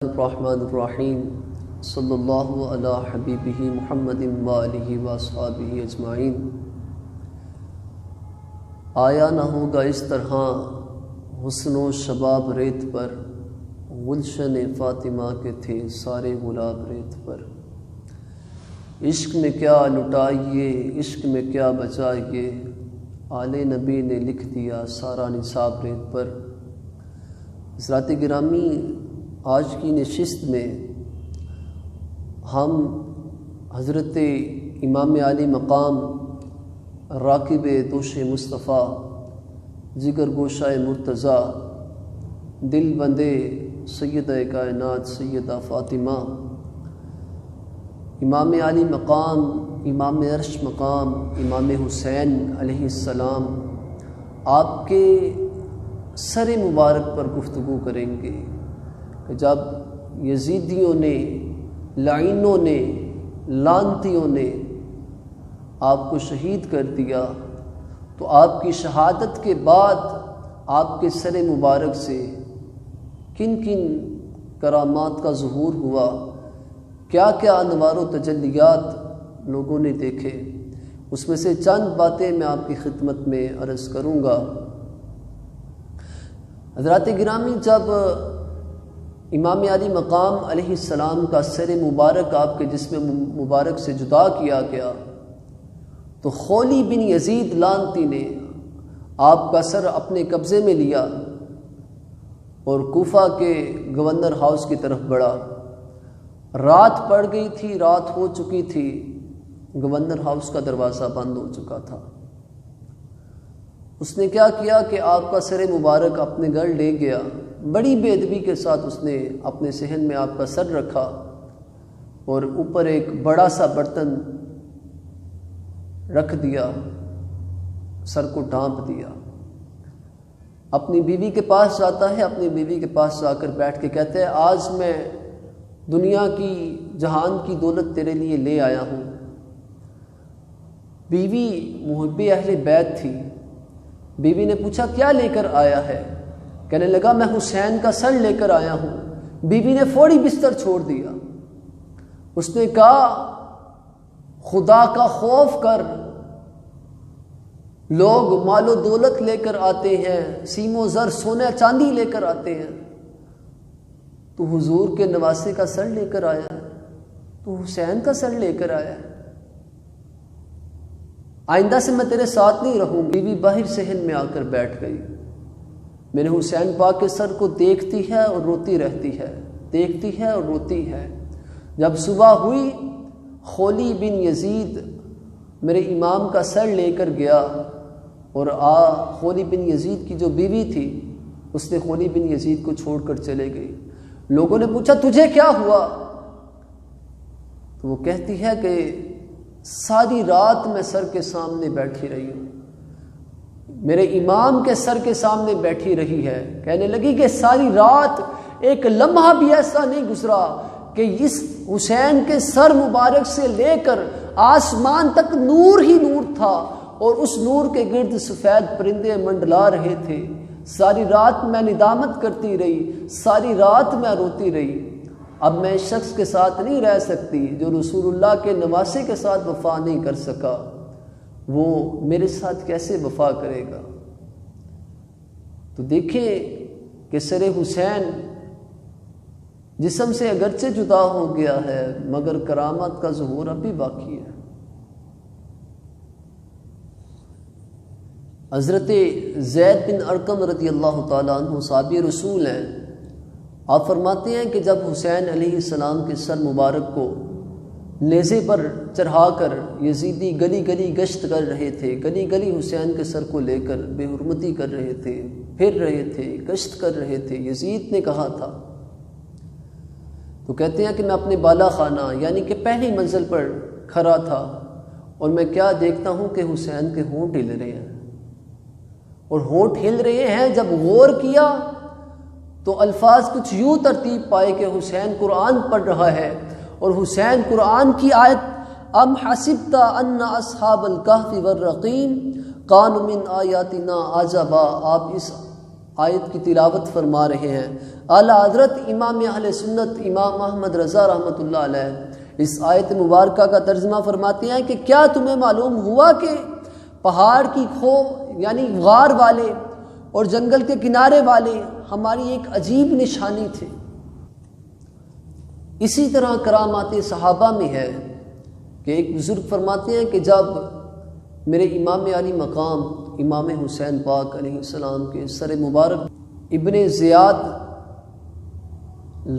الرحمن الرحیم صلی اللہ علی حبیبہ محمد وآلہ واصحابہ اجمعین۔ آیا نہ ہوگا اس طرح حسن و شباب ریت پر، گلشن فاطمہ کے تھے سارے گلاب ریت پر۔ عشق میں کیا لٹائیے، عشق میں کیا بچائیے، آل نبی نے لکھ دیا سارا نصاب ریت پر۔ حضرات گرامی، آج کی نشست میں ہم حضرت امام علی مقام راکب دوش مصطفیٰ، جگر گوشہ مرتضیٰ، دل بندے سیدہ کائنات سیدہ فاطمہ، امام علی مقام، امام عرش مقام، امام حسین علیہ السلام، آپ کے سر مبارک پر گفتگو کریں گے کہ جب یزیدیوں نے، لعینوں نے، لعنتیوں نے آپ کو شہید کر دیا تو آپ کی شہادت کے بعد آپ کے سر مبارک سے کن کن کرامات کا ظہور ہوا، کیا کیا انوار و تجلیات لوگوں نے دیکھے، اس میں سے چند باتیں میں آپ کی خدمت میں عرض کروں گا۔ حضرات گرامی، جب امام علی مقام علیہ السلام کا سر مبارک آپ کے جسم مبارک سے جدا کیا گیا تو خولی بن یزید لعنتی نے آپ کا سر اپنے قبضے میں لیا اور کوفہ کے گورنر ہاؤس کی طرف بڑھا۔ رات پڑ گئی تھی، رات ہو چکی تھی، گورنر ہاؤس کا دروازہ بند ہو چکا تھا۔ اس نے کیا کیا کہ آپ کا سر مبارک اپنے گھر لے گیا، بڑی بے ادبی کے ساتھ اس نے اپنے صحن میں آپ کا سر رکھا اور اوپر ایک بڑا سا برتن رکھ دیا، سر کو ڈھانپ دیا۔ اپنی بیوی کے پاس جاتا ہے، اپنی بیوی کے پاس جا کر بیٹھ کے کہتے ہیں، آج میں دنیا کی، جہان کی دولت تیرے لیے لے آیا ہوں۔ بیوی محب اہل بیت تھی، بیوی نے پوچھا کیا لے کر آیا ہے؟ کہنے لگا میں حسین کا سر لے کر آیا ہوں۔ بیوی نے فوری بستر چھوڑ دیا۔ اس نے کہا خدا کا خوف کر، لوگ مال و دولت لے کر آتے ہیں، سیم و زر سونے چاندی لے کر آتے ہیں، تو حضور کے نواسے کا سر لے کر آیا ہے، تو حسین کا سر لے کر آیا ہے، آئندہ سے میں تیرے ساتھ نہیں رہوں۔ بیوی باہر صحن میں آ کر بیٹھ گئی۔ میرے حسین پاک کے سر کو دیکھتی ہے اور روتی رہتی ہے، دیکھتی ہے اور روتی ہے۔ جب صبح ہوئی، خولی بن یزید میرے امام کا سر لے کر گیا اور خولی بن یزید کی جو بیوی تھی اس نے خولی بن یزید کو چھوڑ کر چلے گئی۔ لوگوں نے پوچھا تجھے کیا ہوا؟ تو وہ کہتی ہے کہ ساری رات میں سر کے سامنے بیٹھی رہی ہوں، میرے امام کے سر کے سامنے بیٹھی رہی ہے۔ کہنے لگی کہ ساری رات ایک لمحہ بھی ایسا نہیں گزرا کہ اس حسین کے سر مبارک سے لے کر آسمان تک نور ہی نور تھا اور اس نور کے گرد سفید پرندے منڈلا رہے تھے۔ ساری رات میں ندامت کرتی رہی، ساری رات میں روتی رہی۔ اب میں اس شخص کے ساتھ نہیں رہ سکتی جو رسول اللہ کے نواسے کے ساتھ وفا نہیں کر سکا، وہ میرے ساتھ کیسے وفا کرے گا؟ تو دیکھیں کہ سر حسین جسم سے اگرچہ جدا ہو گیا ہے مگر کرامات کا ظہور اب بھی باقی ہے۔ حضرت زید بن ارقم رضی اللہ تعالیٰ عنہ صحابی رسول ہیں، آپ فرماتے ہیں کہ جب حسین علیہ السلام کے سر مبارک کو نیزے پر چڑھا کر یزیدی گلی گلی گشت کر رہے تھے، گلی گلی حسین کے سر کو لے کر بے حرمتی کر رہے تھے، پھر رہے تھے، گشت کر رہے تھے، یزید نے کہا تھا، تو کہتے ہیں کہ میں اپنے بالا خانہ یعنی کہ پہلی منزل پر کھڑا تھا اور میں کیا دیکھتا ہوں کہ حسین کے ہونٹ ہل رہے ہیں، اور ہونٹ ہل رہے ہیں۔ جب غور کیا تو الفاظ کچھ یوں ترتیب پائے کہ حسین قرآن پڑھ رہا ہے اور حسین قرآن کی آیت ام حسبت ان اصحاب الکہف والرقیم کانوا من آیاتنا عجبا، آپ اس آیت کی تلاوت فرما رہے ہیں۔ اعلیٰ حضرت امام اہل سنت امام احمد رضا رحمۃ اللہ علیہ اس آیت مبارکہ کا ترجمہ فرماتے ہیں کہ کیا تمہیں معلوم ہوا کہ پہاڑ کی کھو یعنی غار والے اور جنگل کے کنارے والے ہماری ایک عجیب نشانی تھے۔ اسی طرح کرامات صحابہ میں ہے کہ ایک بزرگ فرماتے ہیں کہ جب میرے امام علی مقام امام حسین پاک علیہ السلام کے سر مبارک ابن زیاد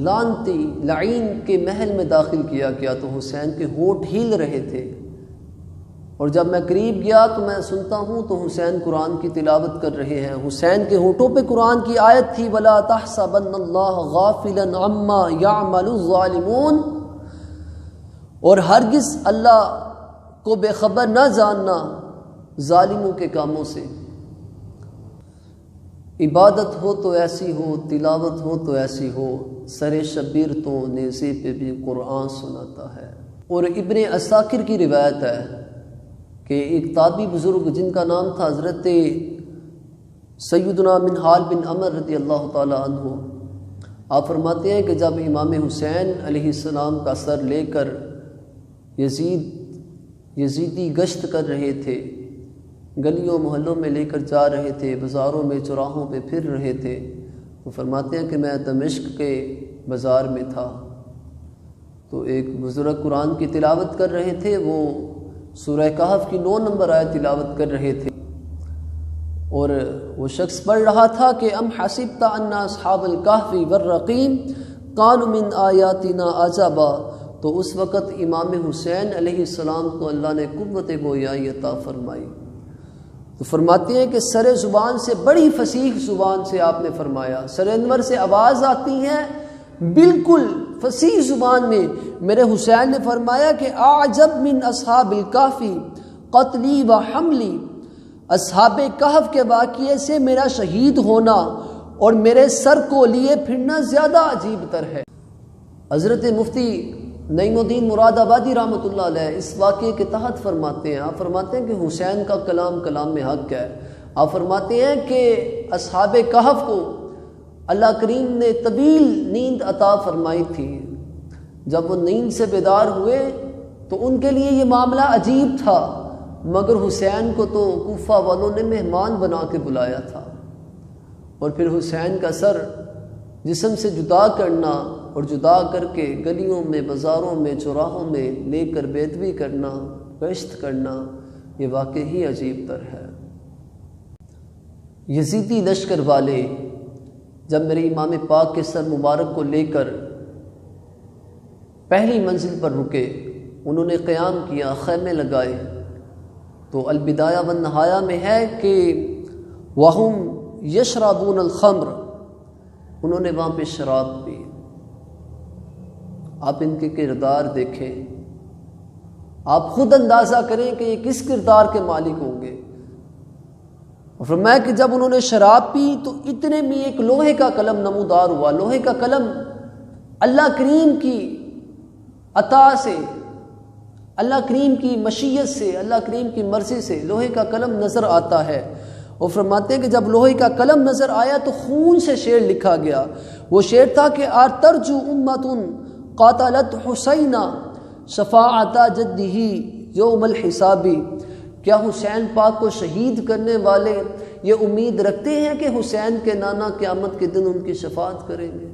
لعنتی لعین کے محل میں داخل کیا گیا تو حسین کے ہونٹ ہل رہے تھے، اور جب میں قریب گیا تو میں سنتا ہوں تو حسین قرآن کی تلاوت کر رہے ہیں۔ حسین کے ہونٹوں پہ قرآن کی آیت تھی وَلَا تَحْسَبَنَّ اللَّهَ غَافِلًا عَمَّا يَعْمَلُ الظَّالِمُونَ، اور ہرگز اللہ کو بے خبر نہ جاننا ظالموں کے کاموں سے۔ عبادت ہو تو ایسی ہو، تلاوت ہو تو ایسی ہو، سر شبیر تو نیزے پہ بھی قرآن سناتا ہے۔ اور ابن عساکر کی روایت ہے کہ ایک تابعی بزرگ جن کا نام تھا حضرت سیدنا منہال بن عمر رضی اللہ تعالی عنہ، آپ فرماتے ہیں کہ جب امام حسین علیہ السلام کا سر لے کر یزیدی گشت کر رہے تھے، گلیوں محلوں میں لے کر جا رہے تھے، بازاروں میں چوراہوں پہ پھر رہے تھے، تو فرماتے ہیں کہ میں دمشق کے بازار میں تھا تو ایک بزرگ قرآن کی تلاوت کر رہے تھے، وہ سورہ کہف کی 9 نمبر آیت تلاوت کر رہے تھے، اور وہ شخص پڑھ رہا تھا کہ ام حسبت ان اصحاب الکہف والرقیم کانوا من آیاتنا عجبا، تو اس وقت امام حسین علیہ السلام کو اللہ نے قوت گویائی عطا فرمائی۔ تو فرماتے ہیں کہ سر زبان سے بڑی فصیح زبان سے آپ نے فرمایا، سر انور سے آواز آتی ہے بالکل فصیح زبان میں، میرے حسین نے فرمایا کہ اعجب من اصحاب الکہف قتلی و حملی، اصحاب کہف کے واقعے سے میرا شہید ہونا اور میرے سر کو لیے پھرنا زیادہ عجیب تر ہے۔ حضرت مفتی نعیم الدین مراد آبادی رحمۃ اللہ علیہ اس واقعے کے تحت فرماتے ہیں، آپ فرماتے ہیں کہ حسین کا کلام کلام میں حق ہے۔ آپ فرماتے ہیں کہ اصحاب کہف کو اللہ کریم نے طویل نیند عطا فرمائی تھی، جب وہ نیند سے بیدار ہوئے تو ان کے لیے یہ معاملہ عجیب تھا، مگر حسین کو تو کوفہ والوں نے مہمان بنا کے بلایا تھا، اور پھر حسین کا سر جسم سے جدا کرنا اور جدا کر کے گلیوں میں بازاروں میں چوراہوں میں لے کر بیدوی کرنا، گشت کرنا، یہ واقعی ہی عجیب تر ہے۔ یزیدی لشکر والے جب میرے امام پاک کے سر مبارک کو لے کر پہلی منزل پر رکے، انہوں نے قیام کیا، خیمے لگائے، تو البدایہ والنہایہ میں ہے کہ وَهُمْ يَشْرَبُونَ الْخَمْرَ، انہوں نے وہاں پہ شراب پی۔ آپ ان کے کردار دیکھیں، آپ خود اندازہ کریں کہ یہ کس کردار کے مالک ہوں گے۔ اور فرمایا کہ جب انہوں نے شراب پی تو اتنے میں ایک لوہے کا قلم نمودار ہوا، لوہے کا قلم اللہ کریم کی عطا سے، اللہ کریم کی مشیت سے، اللہ کریم کی مرضی سے لوہے کا قلم نظر آتا ہے۔ اور فرماتے ہیں کہ جب لوہے کا قلم نظر آیا تو خون سے شعر لکھا گیا، وہ شعر تھا کہ ارترجو امت قاتلت حسینہ شفاعت جدہ یوم الحسابی، کیا حسین پاک کو شہید کرنے والے یہ امید رکھتے ہیں کہ حسین کے نانا قیامت کے دن ان کی شفاعت کریں گے؟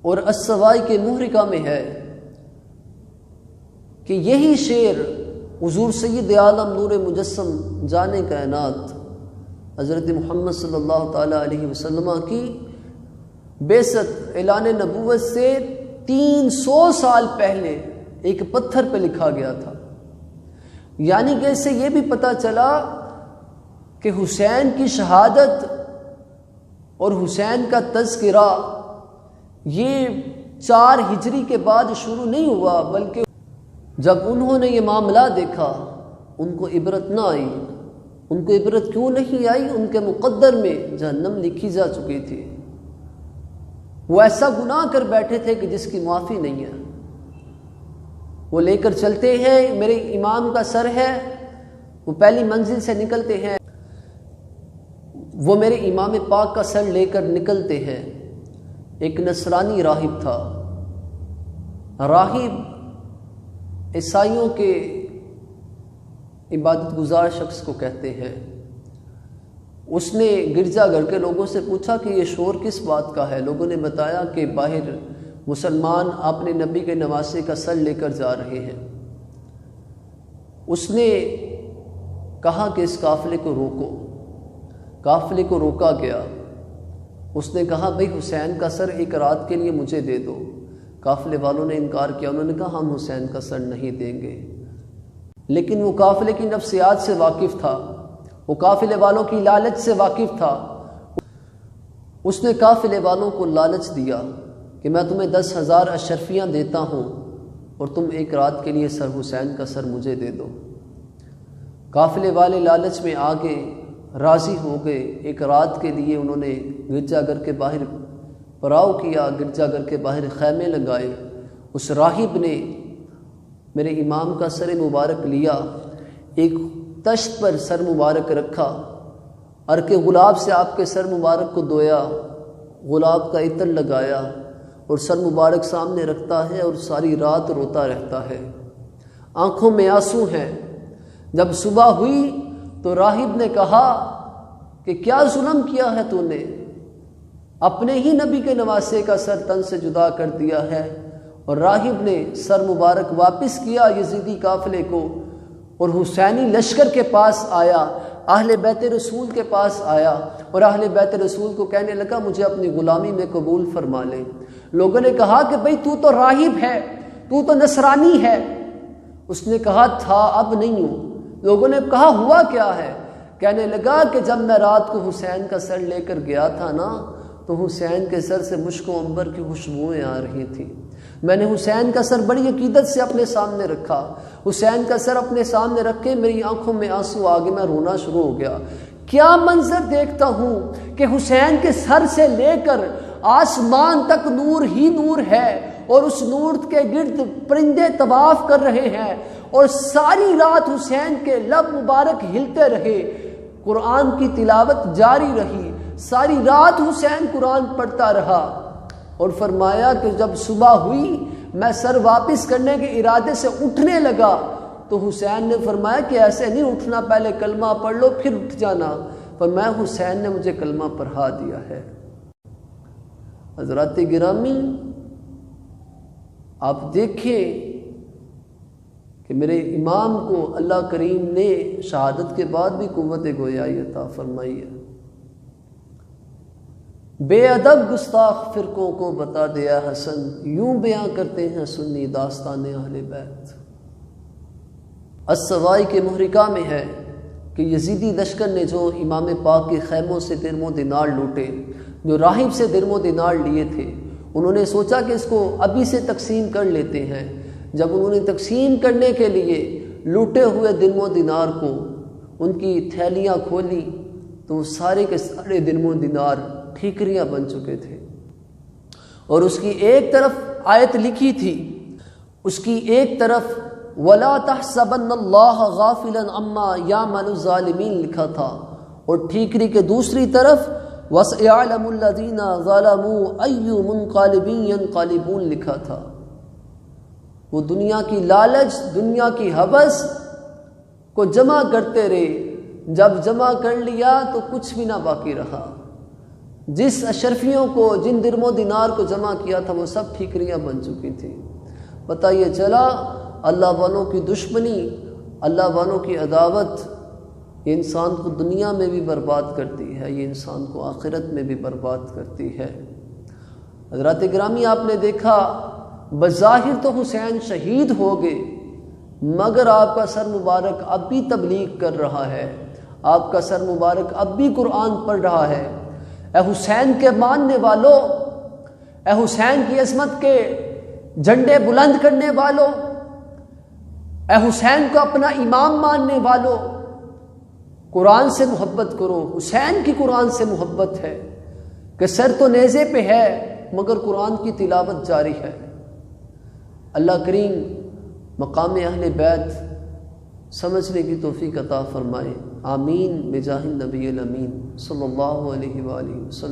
اور السوائی کے محرقہ میں ہے کہ یہی شعر حضور سید عالم نور مجسم جانے کائنات حضرت محمد صلی اللہ تعالیٰ علیہ وسلم کی بعثت اعلان نبوت سے 300 سال پہلے ایک پتھر پہ لکھا گیا تھا۔ یعنی کہ اس سے یہ بھی پتہ چلا کہ حسین کی شہادت اور حسین کا تذکرہ یہ 4 ہجری کے بعد شروع نہیں ہوا، بلکہ جب انہوں نے یہ معاملہ دیکھا ان کو عبرت نہ آئی۔ ان کو عبرت کیوں نہیں آئی؟ ان کے مقدر میں جہنم لکھی جا چکی تھی، وہ ایسا گناہ کر بیٹھے تھے کہ جس کی معافی نہیں ہے۔ وہ لے کر چلتے ہیں، میرے امام کا سر ہے، وہ پہلی منزل سے نکلتے ہیں، وہ میرے امام پاک کا سر لے کر نکلتے ہیں۔ ایک نصرانی راہب تھا۔ راہب عیسائیوں کے عبادت گزار شخص کو کہتے ہیں۔ اس نے گرجا گھر کے لوگوں سے پوچھا کہ یہ شور کس بات کا ہے۔ لوگوں نے بتایا کہ باہر مسلمان اپنے نبی کے نواسے کا سر لے کر جا رہے ہیں۔ اس نے کہا کہ اس قافلے کو روکو۔ قافلے کو روکا گیا۔ اس نے کہا بھئی حسین کا سر ایک رات کے لیے مجھے دے دو۔ قافلے والوں نے انکار کیا، انہوں نے کہا ہم حسین کا سر نہیں دیں گے۔ لیکن وہ قافلے کی نفسیات سے واقف تھا، وہ قافلے والوں کی لالچ سے واقف تھا۔ اس نے قافلے والوں کو لالچ دیا کہ میں تمہیں 10,000 اشرفیاں دیتا ہوں اور تم ایک رات کے لیے سر حسین کا سر مجھے دے دو۔ قافلے والے لالچ میں آگے راضی ہو گئے۔ ایک رات کے لیے انہوں نے گرجا گھر کے باہر پڑاؤ کیا، گرجا گھر کے باہر خیمے لگائے۔ اس راہب نے میرے امام کا سر مبارک لیا، ایک تشت پر سر مبارک رکھا، عرق گلاب سے آپ کے سر مبارک کو دھویا، گلاب کا عطر لگایا اور سر مبارک سامنے رکھتا ہے اور ساری رات روتا رہتا ہے، آنکھوں میں آنسو ہیں۔ جب صبح ہوئی تو راہب نے کہا کہ کیا ظلم کیا ہے تو نے، اپنے ہی نبی کے نواسے کا سر تن سے جدا کر دیا ہے۔ اور راہب نے سر مبارک واپس کیا یزیدی قافلے کو اور حسینی لشکر کے پاس آیا، اہل بیت رسول کے پاس آیا اور اہل بیت رسول کو کہنے لگا مجھے اپنی غلامی میں قبول فرما لے۔ لوگوں نے کہا کہ بھئی تو تو راہب ہے، تو تو نصرانی ہے۔ اس نے کہا تھا اب نہیں ہوں۔ لوگوں نے کہا ہوا کیا ہے؟ کہنے لگا کہ جب میں رات کو حسین کا سر لے کر گیا تھا نا تو حسین کے سر سے مشک و عنبر کی خوشبوئیں آ رہی تھیں۔ میں نے حسین کا سر بڑی عقیدت سے اپنے سامنے رکھا، حسین کا سر اپنے سامنے رکھ کے میری آنکھوں میں آنسو آ گئے، میں رونا شروع ہو گیا۔ کیا منظر دیکھتا ہوں کہ حسین کے سر سے لے کر آسمان تک نور ہی نور ہے اور اس نور کے گرد پرندے طواف کر رہے ہیں اور ساری رات حسین کے لب مبارک ہلتے رہے، قرآن کی تلاوت جاری رہی، ساری رات حسین قرآن پڑھتا رہا۔ اور فرمایا کہ جب صبح ہوئی میں سر واپس کرنے کے ارادے سے اٹھنے لگا تو حسین نے فرمایا کہ ایسے نہیں اٹھنا، پہلے کلمہ پڑھ لو پھر اٹھ جانا۔ فرمایا حسین نے مجھے کلمہ پڑھا دیا ہے۔ حضرات گرامی، آپ دیکھیں کہ میرے امام کو اللہ کریم نے شہادت کے بعد بھی قوت گویائی عطا فرمائی ہے۔ بے ادب گستاخ فرقوں کو بتا دیا حسن، یوں بیاں کرتے ہیں سنی داستان اہل بیت۔ السوائی کے محرکہ میں ہے کہ یزیدی لشکر نے جو امام پاک کے خیموں سے درم و دینار لوٹے، جو راہب سے درم و دینار لیے تھے، انہوں نے سوچا کہ اس کو ابھی سے تقسیم کر لیتے ہیں۔ جب انہوں نے تقسیم کرنے کے لیے لوٹے ہوئے درم و دینار کو ان کی تھیلیاں کھولی تو سارے کے سارے درم و دینار ٹھیکریاں بن چکے تھے، اور اس کی ایک طرف آیت لکھی تھی، اس کی ایک طرف وَلَا تَحْسَبَنَّ اللَّهَ غَافِلًا عَمَّا يَعْمَلُ الظَّالِمِينَ لکھا تھا، اور ٹھیکری کے دوسری طرف وَسَيَعْلَمُ الَّذِينَ ظَلَمُوا أَيُّ مُنْقَلِبٍ يَنْقَلِبُونَ لکھا تھا۔ وہ دنیا کی لالچ، دنیا کی ہوس کو جمع کرتے رہے، جب جمع کر لیا تو کچھ بھی نہ باقی رہا۔ جس اشرفیوں کو، جن درم و دینار کو جمع کیا تھا وہ سب ٹھیکریاں بن چکی تھیں۔ پتہ یہ چلا اللہ والوں کی دشمنی، اللہ والوں کی عداوت، یہ انسان کو دنیا میں بھی برباد کرتی ہے، یہ انسان کو آخرت میں بھی برباد کرتی ہے۔ حضرات گرامی، آپ نے دیکھا بظاہر تو حسین شہید ہو گئے، مگر آپ کا سر مبارک اب بھی تبلیغ کر رہا ہے، آپ کا سر مبارک اب بھی قرآن پڑھ رہا ہے۔ اے حسین کے ماننے والوں، اے حسین کی عظمت کے جھنڈے بلند کرنے والوں، اے حسین کو اپنا امام ماننے والوں، قرآن سے محبت کرو۔ حسین کی قرآن سے محبت ہے کہ سر تو نیزے پہ ہے مگر قرآن کی تلاوت جاری ہے۔ اللہ کریم مقام اہل بیت سمجھنے کی توفیق عطا فرمائے۔ آمین بجاہ النبی الامین صلی اللہ علیہ وآلہ وسلم۔